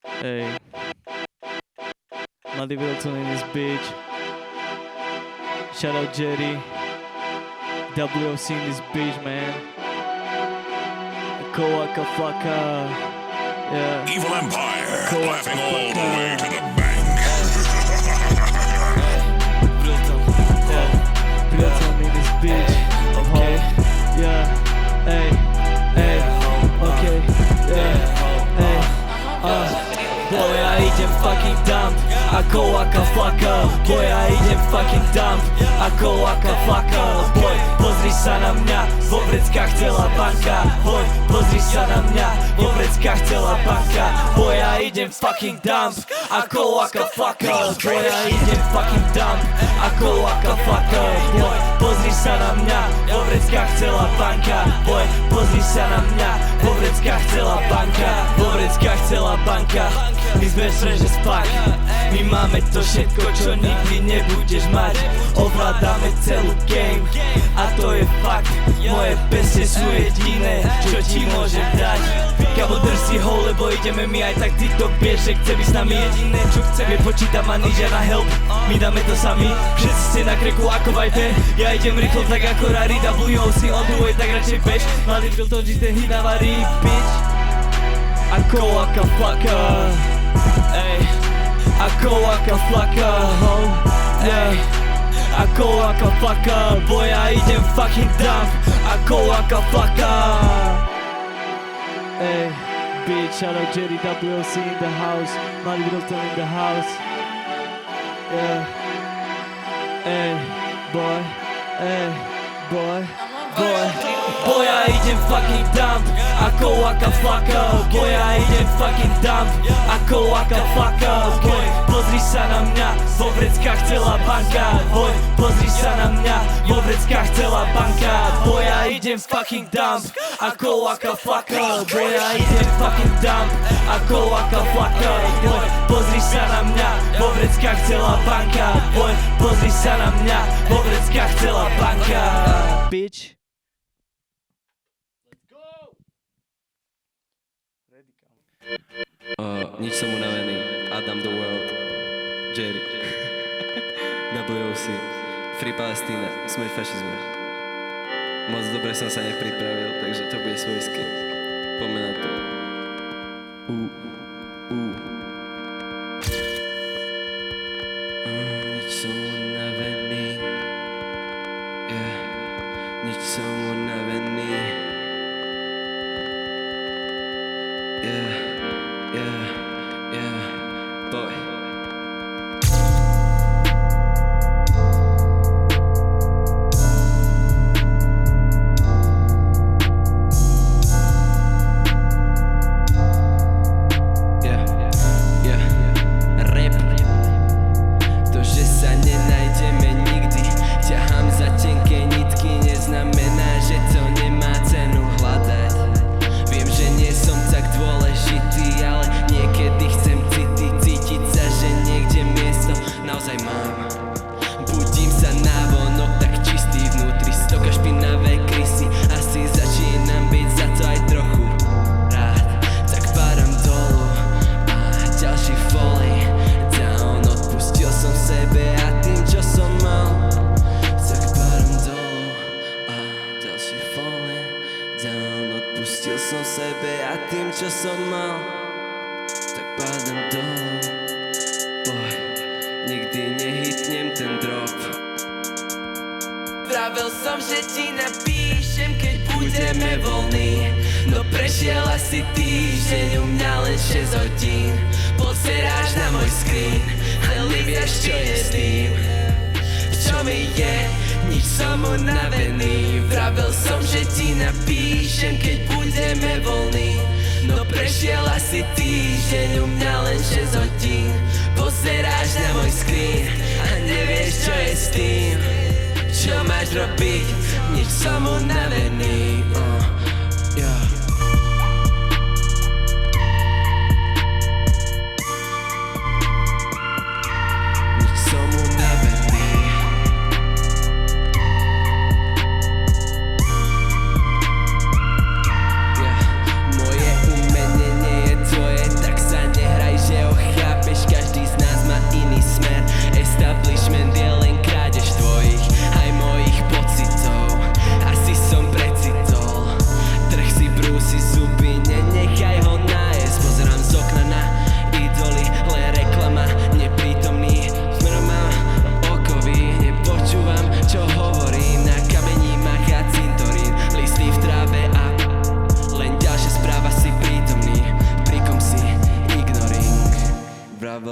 Hey, Muddy Wilson in this bitch. Shout out Jerry. WOC in this bitch, man. Kowaka Flocka. Yeah. Evil Empire, Cool. laughing all the way to the bank. Wilson in this bitch. Okay. Yeah. Hey. Hey. Okay. Yeah. Hey. Boy, ja idem fucking dump ako waka flaka. Boy, ja idem fucking dump ako waka flaka. Boy, pozri sa na mňa, vo vreckách celá banka. Boy, pozri sa na mňa, vo vreckách celá banka. Boy, ja idem fucking dump ako waka flaka. Boy, ja idem fucking dump ako waka flaka. Boy, pozri sa na mňa, vo vreckách celá banka. Boy, pozri sa na mňa, vo vreckách celá banka. Vo vreckách celá banka. My sme fresh as fuck. My máme to všetko, čo nikdy nebudeš mať. Ovládame celú game a to je fakt. Moje pesne sú jediné, čo ti môžem dať. Kabo drž si ho, lebo ideme my aj tak. Ty to vieš, že chce byť s nami. Jediné, čo chcem je počítať manažer na help. My dáme to sami, všetci ste na kreku ako Viper. Ja idem rýchlo tak ako Rari. WOC on the way, tak radšej bež. Mladý byl to, že ten hit navarí, bitch. Ako waka flaka. Ey, ako waka flaka, ho. Ey, ako waka flaka. Boy, ja idem fucking dump ako waka flaka. Ey, bitch, shout out Jerry WOC in the house. Muddy Wilson in the house. Yeah. Ey, boy. Ey, boy. Boy, ja idem fucking dump ako waka flaka. Boy, ja idem fucking dump ako waka flaka. Boy, pozri sa na mňa, vo vreckách celá banka. Boy, pozri sa na mňa, vo vreckách celá banka. Boy, ja idem fucking dump ako waka flaka. Boy, ja idem fucking dump ako waka flaka. Boy, pozri sa na mňa, vo vreckách celá banka. Boy, pozri sa na mňa, vo vreckách celá banka. Bitch. Nič som unavený, Adam the World, Jerry, WOC, Free Palestina, smrť fašizmu. Moc dobre som sa nepripravil, takže to bude svojské. Poďme na to. Nič som unavený, yeah. Nič som unavený, yeah. Yeah, boy. Rap. To, že sa nenájdeme nikdy, ťahám za tenké nitky, neznamená, že to nemá cenu hľadať. Viem, že nie som tak dôležitý, ale niekedy chcem cítiť sa, že niekde miesto naozaj mám. Budím sa návonok tak čistý vnútri, stoka špinavé krysy, asi začínam byť za to aj trochu rád. Tak padám dolu a ďalší falling down. Odpustil som sebe a tým, čo som mal. Tak padám dolu a ďalší falling down. Odpustil som sebe a tým, čo som mal. Tak padám dolu, boy, nikdy nehitnem ten drop. Vravel som, že ti napíšem, keď budeme voľní. No prešiel asi týždeň, u mňa len 6 hodín. Pozeráš na môj screen a nevieš, čo je s tým. Čo mi je, nič som unavený. Vravel som, že ti napíšem, keď budeme voľní. No prešiel asi týždeň, u mňa len 6 hodín. Pozeráš na môj screen a nevieš, čo je s tým. Čo máš robiť, nič som unavený. Yeah. Nič som unavený. Yeah. Moje umenie nie je tvoje, tak sa nehraj,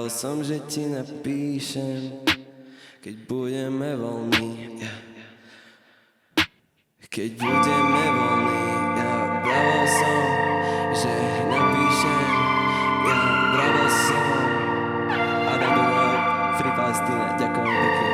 Vravel som, že ti napíšem, keď budeme voľní, keď budeme voľní. Vravel som, že napíšem, vravel som. Adam the World, Free Palestina, ďakujem pekne.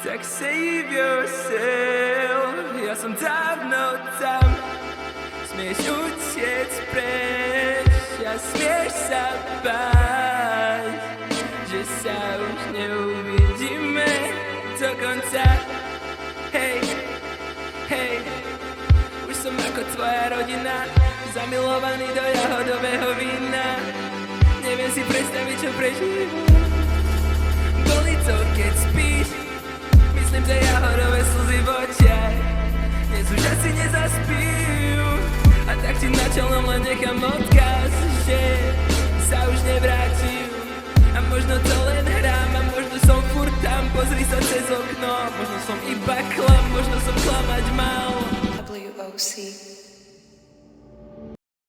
Tak save yourself, ja som dávno tam. Smieš utiec preč a smieš sa báť, že sa už neuvidíme do konca. Hej, hej, už som ako tvoja rodina, zamilovaný do jahodového vína. Neviem si predstaviť, čo prežívam. Boli to, keď spíš, myslím, že jahodové slzy v očiach dnes už asi nezaspíjú. A tak ti na čelnom len nechám odkaz, že sa už nevrátim. A možno to len hrám, a možno som furt tam. Pozri sa cez okno, možno som iba klam, možno som klamať mal. WOC.